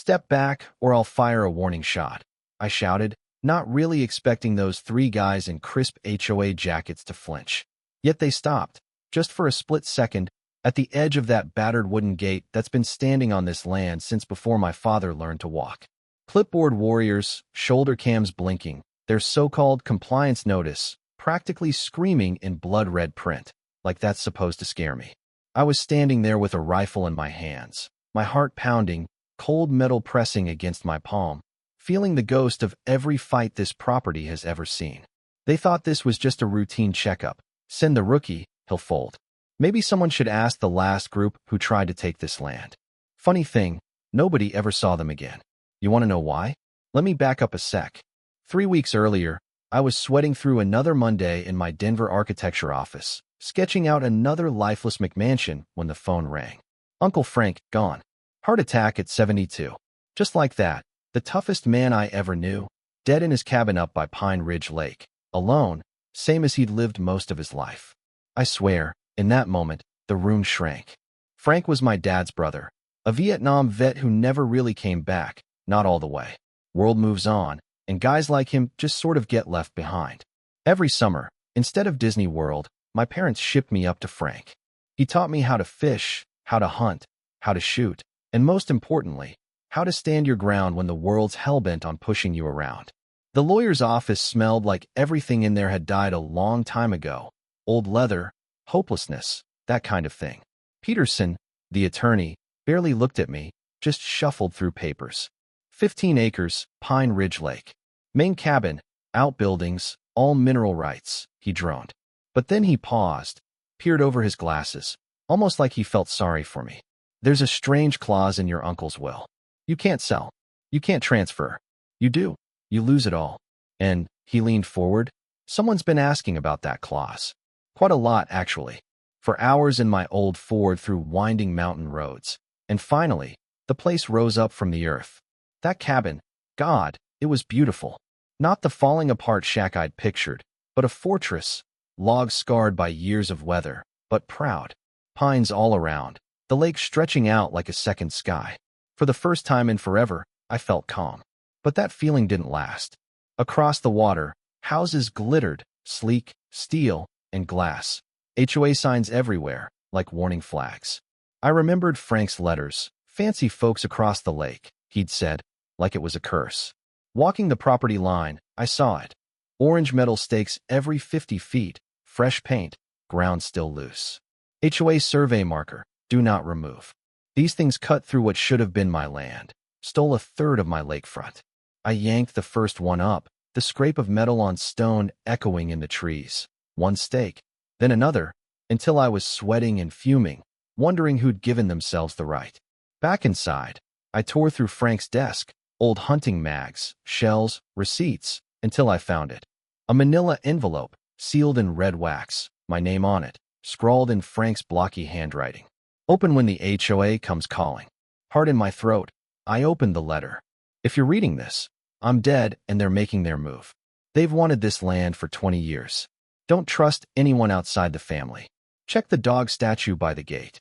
"Step back, or I'll fire a warning shot," I shouted, not really expecting those three guys in crisp HOA jackets to flinch. Yet they stopped, just for a split second, at the edge of that battered wooden gate that's been standing on this land since before my father learned to walk. Clipboard warriors, shoulder cams blinking, their so-called compliance notice practically screaming in blood-red print, like that's supposed to scare me. I was standing there with a rifle in my hands, my heart pounding, cold metal pressing against my palm, feeling the ghost of every fight this property has ever seen. They thought this was just a routine checkup. Send the rookie, he'll fold. Maybe someone should ask the last group who tried to take this land. Funny thing, nobody ever saw them again. You want to know why? Let me back up a sec. 3 weeks earlier, I was sweating through another Monday in my Denver architecture office, sketching out another lifeless McMansion when the phone rang. Uncle Frank, gone. Heart attack at 72. Just like that, the toughest man I ever knew, dead in his cabin up by Pine Ridge Lake, alone, same as he'd lived most of his life. I swear, in that moment, the room shrank. Frank was my dad's brother, a Vietnam vet who never really came back, not all the way. World moves on, and guys like him just sort of get left behind. Every summer, instead of Disney World, my parents shipped me up to Frank. He taught me how to fish, how to hunt, how to shoot, and most importantly, how to stand your ground when the world's hellbent on pushing you around. The lawyer's office smelled like everything in there had died a long time ago. Old leather, hopelessness, that kind of thing. Peterson, the attorney, barely looked at me, just shuffled through papers. 15 acres, Pine Ridge Lake. Main cabin, outbuildings, all mineral rights, he droned. But then he paused, peered over his glasses, almost like he felt sorry for me. There's a strange clause in your uncle's will. You can't sell. You can't transfer. You do. You lose it all. And, he leaned forward, someone's been asking about that clause. Quite a lot, actually. For hours in my old Ford through winding mountain roads. And finally, the place rose up from the earth. That cabin, God, it was beautiful. Not the falling apart shack I'd pictured, but a fortress, logs scarred by years of weather, but proud. Pines all around, the lake stretching out like a second sky. For the first time in forever, I felt calm. But that feeling didn't last. Across the water, houses glittered, sleek, steel, and glass. HOA signs everywhere, like warning flags. I remembered Frank's letters, fancy folks across the lake, he'd said, like it was a curse. Walking the property line, I saw it. Orange metal stakes every 50 feet, fresh paint, ground still loose. HOA survey marker, do not remove. These things cut through what should have been my land, stole a third of my lakefront. I yanked the first one up, the scrape of metal on stone echoing in the trees. One stake, then another, until I was sweating and fuming, wondering who'd given themselves the right. Back inside, I tore through Frank's desk, old hunting mags, shells, receipts, until I found it. A manila envelope, sealed in red wax, my name on it, scrawled in Frank's blocky handwriting. Open when the HOA comes calling. Heart in my throat, I opened the letter. If you're reading this, I'm dead and they're making their move. They've wanted this land for 20 years. Don't trust anyone outside the family. Check the dog statue by the gate.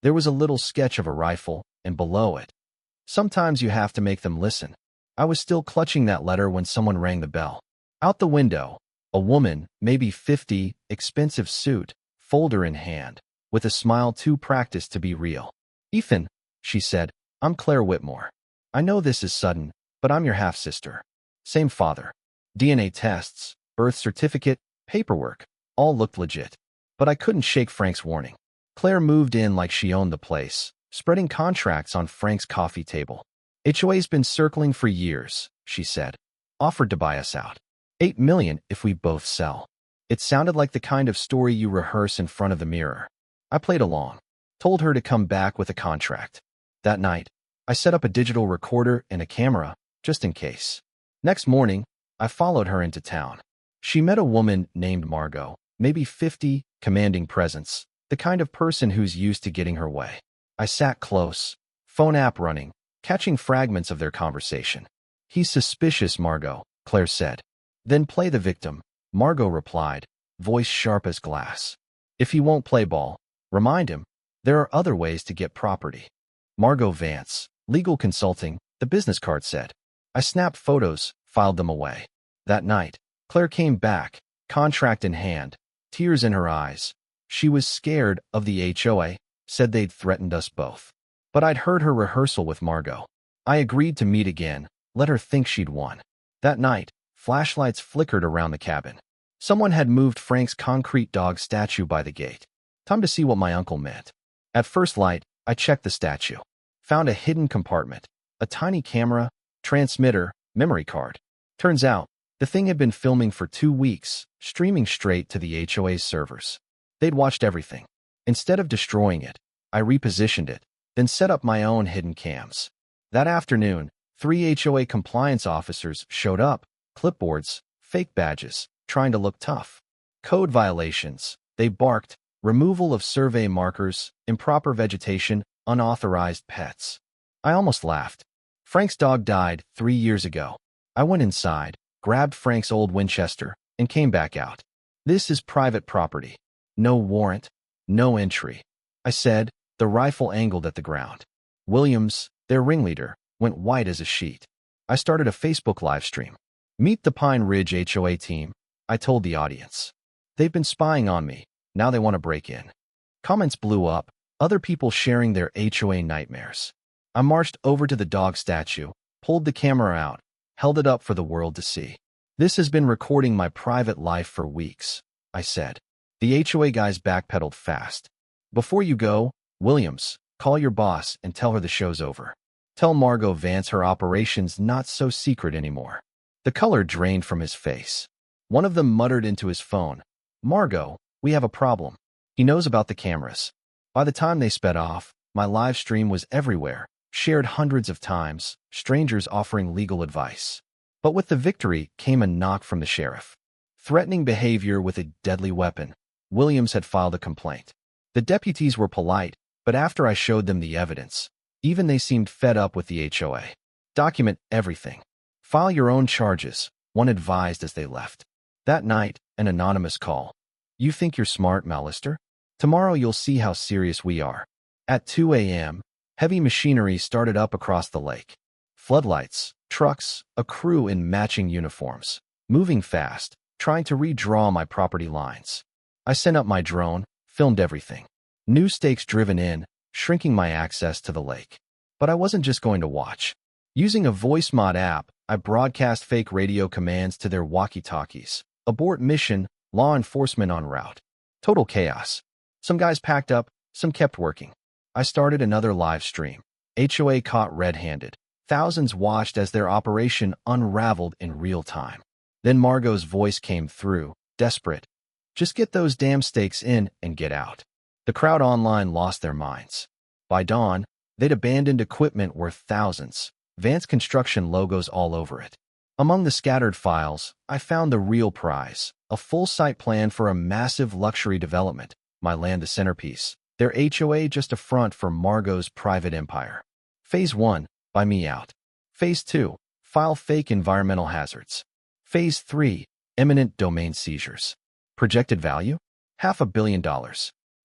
There was a little sketch of a rifle, and below it. Sometimes you have to make them listen. I was still clutching that letter when someone rang the bell. Out the window, a woman, maybe 50, expensive suit, folder in hand, with a smile too practiced to be real. "Ethan," she said, "I'm Claire Whitmore. I know this is sudden, but I'm your half-sister. Same father. DNA tests, birth certificate, paperwork, all looked legit. But I couldn't shake Frank's warning. Claire moved in like she owned the place, spreading contracts on Frank's coffee table. HOA's been circling for years, she said. Offered to buy us out. $8 million if we both sell. It sounded like the kind of story you rehearse in front of the mirror. I played along, told her to come back with a contract. That night, I set up a digital recorder and a camera, just in case. Next morning, I followed her into town. She met a woman named Margot, maybe 50, commanding presence, the kind of person who's used to getting her way. I sat close, phone app running, catching fragments of their conversation. He's suspicious, Margot, Claire said. Then play the victim, Margot replied, voice sharp as glass. If he won't play ball, remind him, there are other ways to get property. Margot Vance, legal consulting, the business card said. I snapped photos, filed them away. That night, Claire came back, contract in hand, tears in her eyes. She was scared of the HOA, said they'd threatened us both. But I'd heard her rehearsal with Margot. I agreed to meet again, let her think she'd won. That night, flashlights flickered around the cabin. Someone had moved Frank's concrete dog statue by the gate. Time to see what my uncle meant. At first light, I checked the statue. Found a hidden compartment, a tiny camera, transmitter, memory card. Turns out, the thing had been filming for 2 weeks, streaming straight to the HOA's servers. They'd watched everything. Instead of destroying it, I repositioned it, then set up my own hidden cams. That afternoon, 3 HOA compliance officers showed up, clipboards, fake badges, trying to look tough. Code violations, they barked, removal of survey markers, improper vegetation, unauthorized pets. I almost laughed. Frank's dog died 3 years ago. I went inside, grabbed Frank's old Winchester, and came back out. This is private property. No warrant, no entry. I said, the rifle angled at the ground. Williams, their ringleader, went white as a sheet. I started a Facebook live stream. Meet the Pine Ridge HOA team, I told the audience. They've been spying on me. Now they want to break in. Comments blew up, other people sharing their HOA nightmares. I marched over to the dog statue, pulled the camera out, held it up for the world to see. This has been recording my private life for weeks, I said. The HOA guys backpedaled fast. Before you go, Williams, call your boss and tell her the show's over. Tell Margot Vance her operation's not so secret anymore. The color drained from his face. One of them muttered into his phone, Margot, we have a problem. He knows about the cameras. By the time they sped off, my live stream was everywhere, shared hundreds of times, strangers offering legal advice. But with the victory came a knock from the sheriff. Threatening behavior with a deadly weapon. Williams had filed a complaint. The deputies were polite, but after I showed them the evidence, even they seemed fed up with the HOA. Document everything. File your own charges, one advised as they left. That night, an anonymous call. You think you're smart, Mallister? Tomorrow you'll see how serious we are. At 2 a.m., heavy machinery started up across the lake. Floodlights, trucks, a crew in matching uniforms, moving fast, trying to redraw my property lines. I sent up my drone, filmed everything. New stakes driven in, shrinking my access to the lake. But I wasn't just going to watch. Using a voice mod app, I broadcast fake radio commands to their walkie-talkies. Abort mission, law enforcement en route. Total chaos. Some guys packed up, some kept working. I started another live stream. HOA caught red-handed. Thousands watched as their operation unraveled in real time. Then Margot's voice came through, desperate. Just get those damn stakes in and get out. The crowd online lost their minds. By dawn, they'd abandoned equipment worth thousands, Vance Construction logos all over it. Among the scattered files, I found the real prize, a full site plan for a massive luxury development, my land the centerpiece, their HOA just a front for Margot's private empire. Phase 1, buy me out. Phase 2, file fake environmental hazards. Phase 3, imminent domain seizures. Projected value? $500 million.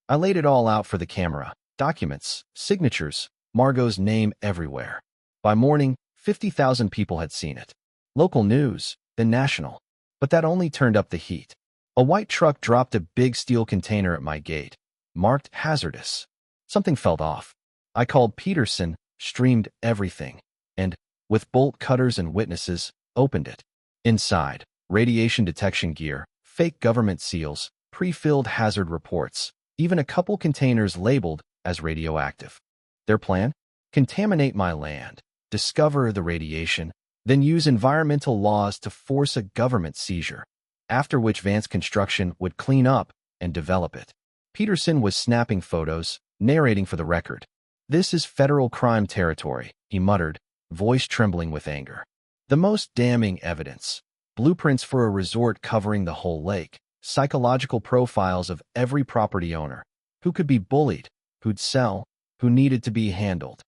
I laid it all out for the camera, documents, signatures, Margot's name everywhere. By morning, 50,000 people had seen it. Local news, then national. But that only turned up the heat. A white truck dropped a big steel container at my gate, marked hazardous. Something felt off. I called Peterson, streamed everything, and, with bolt cutters and witnesses, opened it. Inside, radiation detection gear, fake government seals, pre-filled hazard reports, even a couple containers labeled as radioactive. Their plan? Contaminate my land, discover the radiation, then use environmental laws to force a government seizure, after which Vance Construction would clean up and develop it. Peterson was snapping photos, narrating for the record. This is federal crime territory, he muttered, voice trembling with anger. The most damning evidence. Blueprints for a resort covering the whole lake, psychological profiles of every property owner, who could be bullied, who'd sell, who needed to be handled.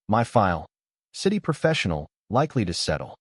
My file. City professional, likely to settle.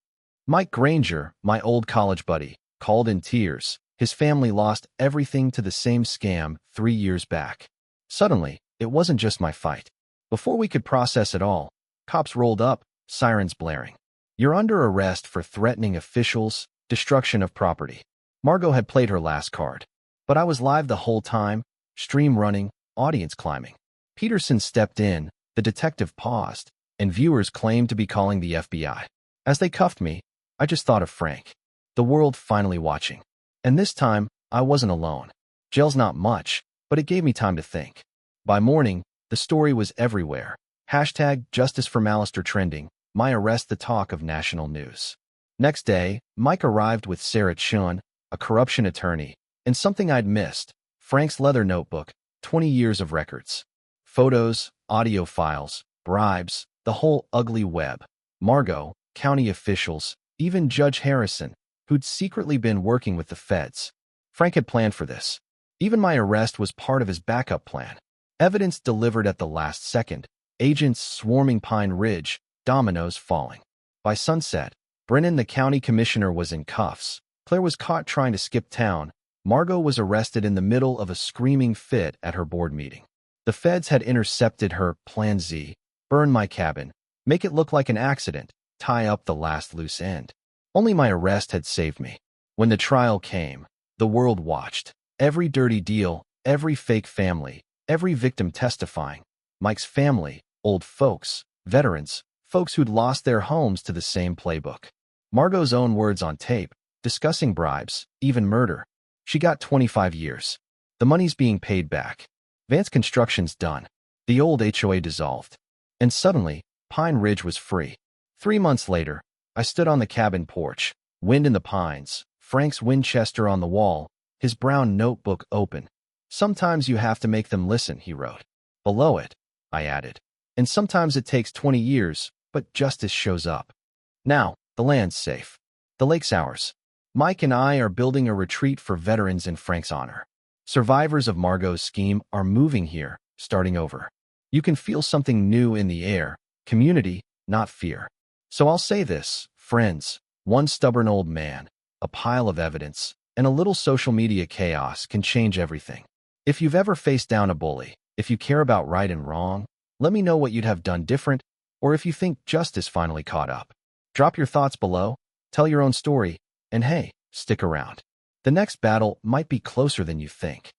Mike Granger, my old college buddy, called in tears. His family lost everything to the same scam 3 years back. Suddenly, it wasn't just my fight. Before we could process it all, cops rolled up, sirens blaring. You're under arrest for threatening officials, destruction of property. Margot had played her last card. But I was live the whole time, stream running, audience climbing. Peterson stepped in, the detective paused, and viewers claimed to be calling the FBI. As they cuffed me, I just thought of Frank. The world finally watching. And this time, I wasn't alone. Jail's not much, but it gave me time to think. By morning, the story was everywhere. Hashtag Justice for Malister trending, my arrest the talk of national news. Next day, Mike arrived with Sarah Chun, a corruption attorney, and something I'd missed, Frank's leather notebook, 20 years of records. Photos, audio files, bribes, the whole ugly web. Margot, county officials, even Judge Harrison, who'd secretly been working with the feds. Frank had planned for this. Even my arrest was part of his backup plan. Evidence delivered at the last second. Agents swarming Pine Ridge, dominoes falling. By sunset, Brennan, the county commissioner, was in cuffs. Claire was caught trying to skip town. Margot was arrested in the middle of a screaming fit at her board meeting. The feds had intercepted her Plan Z, burn my cabin, make it look like an accident, tie up the last loose end. Only my arrest had saved me. When the trial came, the world watched. Every dirty deal, every fake family, every victim testifying. Mike's family, old folks, veterans, folks who'd lost their homes to the same playbook. Margot's own words on tape, discussing bribes, even murder. She got 25 years. The money's being paid back. Vance Construction's done. The old HOA dissolved. And suddenly, Pine Ridge was free. 3 months later, I stood on the cabin porch, wind in the pines, Frank's Winchester on the wall, his brown notebook open. Sometimes you have to make them listen, he wrote. Below it, I added. And sometimes it takes 20 years, but justice shows up. Now, the land's safe. The lake's ours. Mike and I are building a retreat for veterans in Frank's honor. Survivors of Margot's scheme are moving here, starting over. You can feel something new in the air, community, not fear. So I'll say this, friends, one stubborn old man, a pile of evidence, and a little social media chaos can change everything. If you've ever faced down a bully, if you care about right and wrong, let me know what you'd have done different, or if you think justice finally caught up. Drop your thoughts below, tell your own story, and hey, stick around. The next battle might be closer than you think.